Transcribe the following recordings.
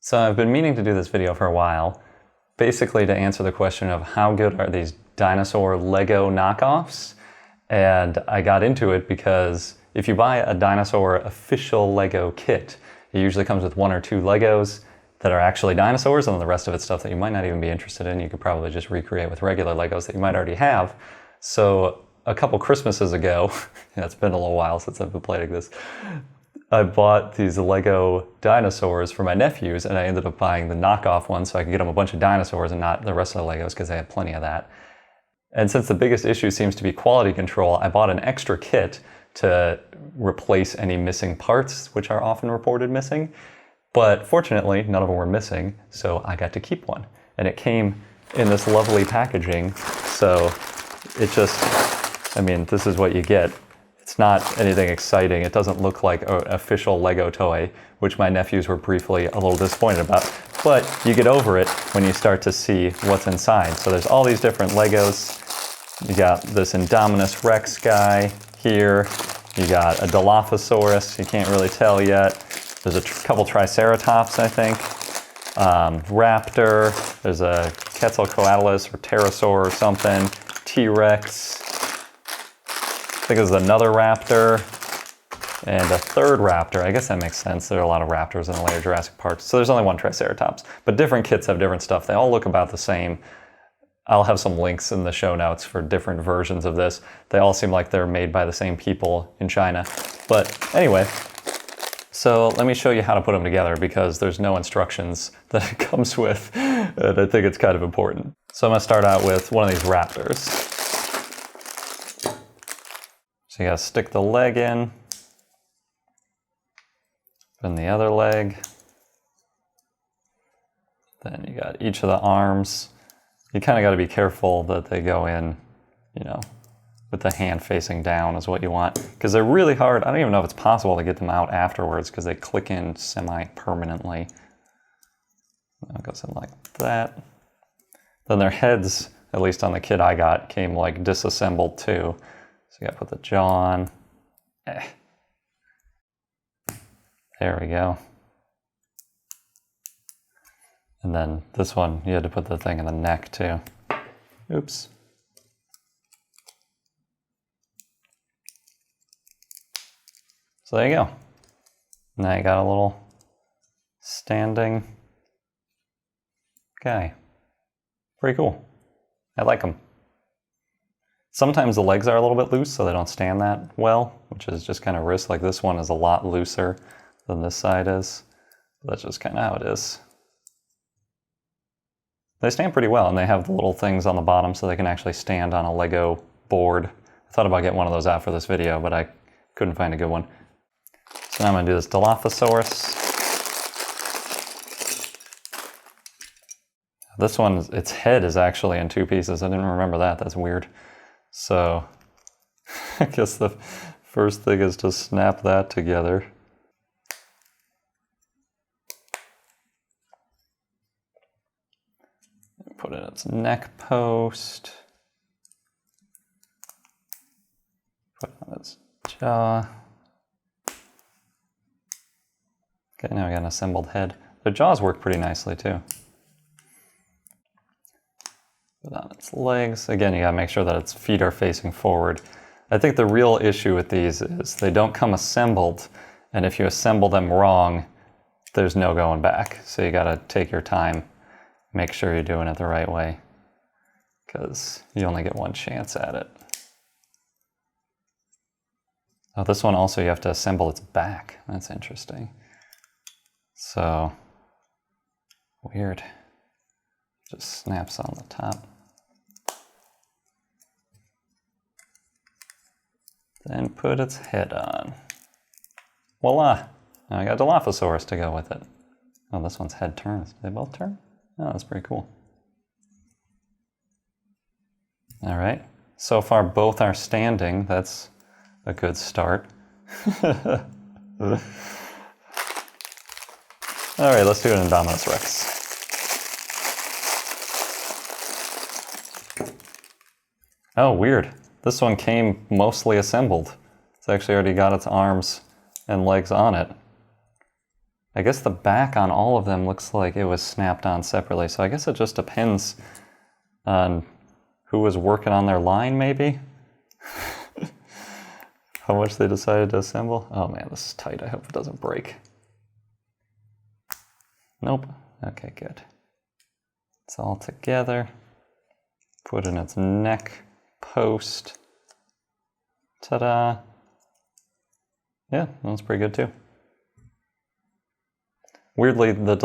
So I've been meaning to do this video for a while, basically to answer the question of how good are these dinosaur Lego knockoffs? And I got into it because if you buy a dinosaur official Lego kit, it usually comes with 1 or 2 Legos that are actually dinosaurs, and then the rest of it's stuff that you might not even be interested in. You could probably just recreate with regular Legos that you might already have. So a couple Christmases ago, yeah, it's been a little while since I've been playing this, I bought these Lego dinosaurs for my nephews, and I ended up buying the knockoff one so I could get them a bunch of dinosaurs and not the rest of the Legos because they had plenty of that. And since the biggest issue seems to be quality control, I bought an extra kit to replace any missing parts, which are often reported missing. But fortunately, none of them were missing, so I got to keep one. And it came in this lovely packaging, so it just, I mean, this is what you get. It's not anything exciting. It doesn't look like an official Lego toy, which my nephews were briefly a little disappointed about. But you get over it when you start to see what's inside. So there's all these different Legos. You got this Indominus Rex guy here. You got a Dilophosaurus, you can't really tell yet. There's a couple Triceratops, I think. Raptor. There's a Quetzalcoatlus or Pterosaur or something. T-Rex. I think there's another raptor and a third raptor. I guess that makes sense. There are a lot of raptors in the later Jurassic Park. So there's only one Triceratops. But different kits have different stuff. They all look about the same. I'll have some links in the show notes for different versions of this. They all seem like they're made by the same people in China. But anyway, so let me show you how to put them together because there's no instructions that it comes with. And I think it's kind of important. So I'm going to start out with one of these raptors. So you gotta stick the leg in, then the other leg, then you got each of the arms. You kind of got to be careful that they go in, you know, with the hand facing down is what you want. Because they're really hard. I don't even know if it's possible to get them out afterwards because they click in semi-permanently. It goes in like that. Then their heads, at least on the kit I got, came like disassembled too. So you gotta put the jaw on. There we go. And then this one, you had to put the thing in the neck too. Oops. So there you go. Now you got a little standing guy. Pretty cool. I like them. Sometimes the legs are a little bit loose, so they don't stand that well, which is just kind of risk. Like this one is a lot looser than this side is. That's just kind of how it is. They stand pretty well, and they have the little things on the bottom so they can actually stand on a Lego board. I thought about getting one of those out for this video, but I couldn't find a good one. So now I'm going to do this Dilophosaurus. This one, its head is actually in 2 pieces. I didn't remember that. That's weird. So I guess the first thing is to snap that together. Put in its neck post. Put on its jaw. Okay, now we got an assembled head. Their jaws work pretty nicely too. Put on its legs. Again, you gotta make sure that its feet are facing forward. I think the real issue with these is they don't come assembled, and if you assemble them wrong, there's no going back. So you gotta take your time, make sure you're doing it the right way, because you only get one chance at it. Oh, this one also you have to assemble its back. That's interesting. So, weird. Just snaps on the top. Then put its head on. Voila! Now I got Dilophosaurus to go with it. Oh, this one's head turns. Do they both turn? Oh, that's pretty cool. All right. So far, both are standing. That's a good start. All right, let's do an Indominus Rex. Oh, weird. This one came mostly assembled. It's actually already got its arms and legs on it. I guess the back on all of them looks like it was snapped on separately, so I guess it just depends on who was working on their line, maybe? How much they decided to assemble. Oh man, this is tight. I hope it doesn't break. Nope. Okay, good. It's all together. Put in its neck post. Ta-da! Yeah, that's pretty good too. Weirdly, the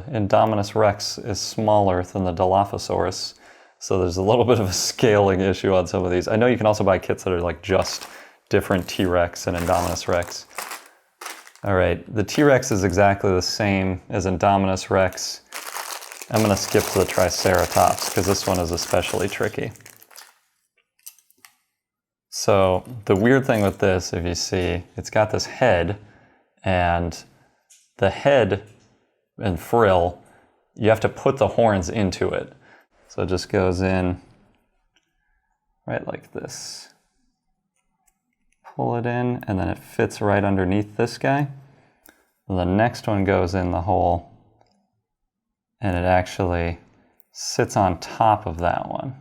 Indominus Rex is smaller than the Dilophosaurus, so there's a little bit of a scaling issue on some of these. I know you can also buy kits that are like just different T-Rex and Indominus Rex. All right, the T-Rex is exactly the same as Indominus Rex. I'm gonna skip to the Triceratops because this one is especially tricky. So the weird thing with this, if you see, it's got this head, and the head and frill, you have to put the horns into it. So it just goes in right like this. Pull it in, and then it fits right underneath this guy. And the next one goes in the hole, and it actually sits on top of that one.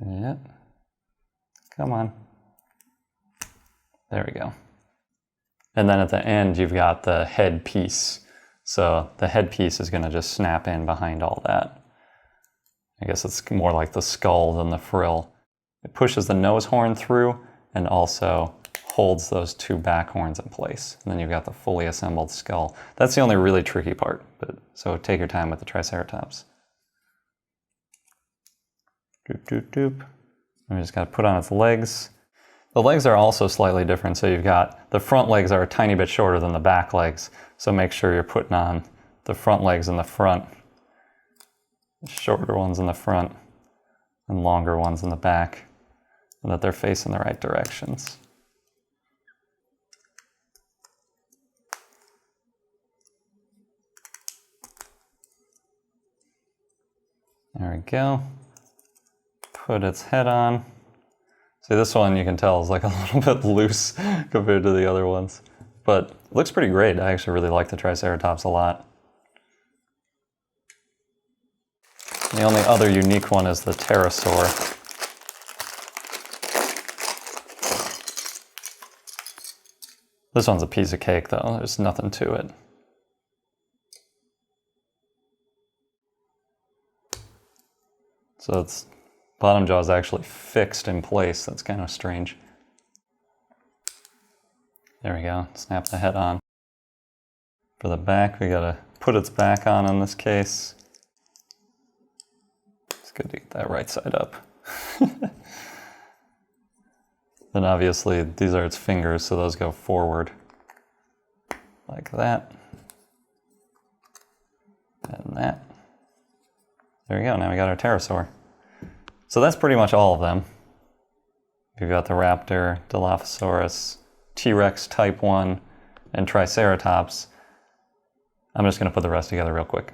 Yep. Come on. There we go. And then at the end, you've got the head piece. So the head piece is going to just snap in behind all that. I guess it's more like the skull than the frill. It pushes the nose horn through and also holds those two back horns in place. And then you've got the fully assembled skull. That's the only really tricky part, so take your time with the Triceratops. Doop, doop, doop. We just got to put on its legs. The legs are also slightly different, so you've got the front legs are a tiny bit shorter than the back legs, so make sure you're putting on the front legs in the front, the shorter ones in the front, and longer ones in the back, and that they're facing the right directions. There we go. Put its head on. See, this one you can tell is like a little bit loose compared to the other ones, but it looks pretty great. I actually really like the Triceratops a lot. The only other unique one is the Pterosaur. This one's a piece of cake though, there's nothing to it. So its bottom jaw is actually fixed in place. That's kind of strange. There we go, snap the head on. For the back, we gotta put its back on in this case. It's good to get that right side up. Then obviously these are its fingers, so those go forward. Like that. And that. There we go, now we got our Pterosaur. So that's pretty much all of them. We've got the Raptor, Dilophosaurus, T-Rex Type 1, and Triceratops. I'm just going to put the rest together real quick.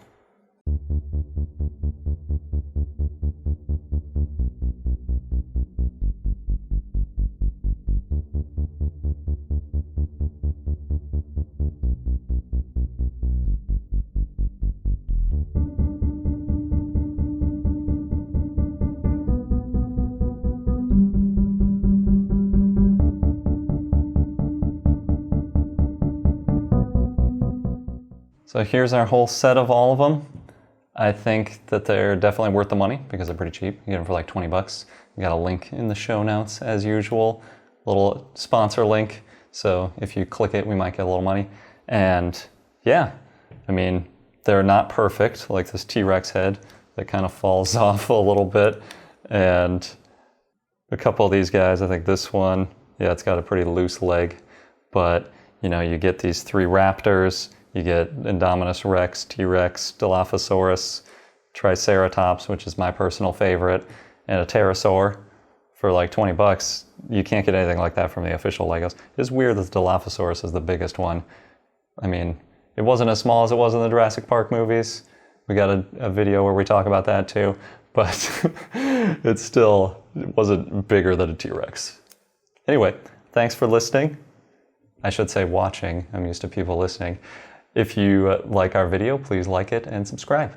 So here's our whole set of all of them. I think that they're definitely worth the money because they're pretty cheap. You get them for like 20 bucks. We got a link in the show notes as usual, little sponsor link. So if you click it, we might get a little money. And yeah, I mean, they're not perfect, like this T-Rex head that kind of falls off a little bit. And a couple of these guys, I think this one, yeah, it's got a pretty loose leg, but you know, you get these three raptors. You get Indominus Rex, T-Rex, Dilophosaurus, Triceratops, which is my personal favorite, and a Pterosaur for like 20 bucks. You can't get anything like that from the official Legos. It's weird that the Dilophosaurus is the biggest one. I mean, it wasn't as small as it was in the Jurassic Park movies. We got a video where we talk about that too, but it wasn't bigger than a T-Rex. Anyway, thanks for listening. I should say watching. I'm used to people listening. If you like our video, please like it and subscribe.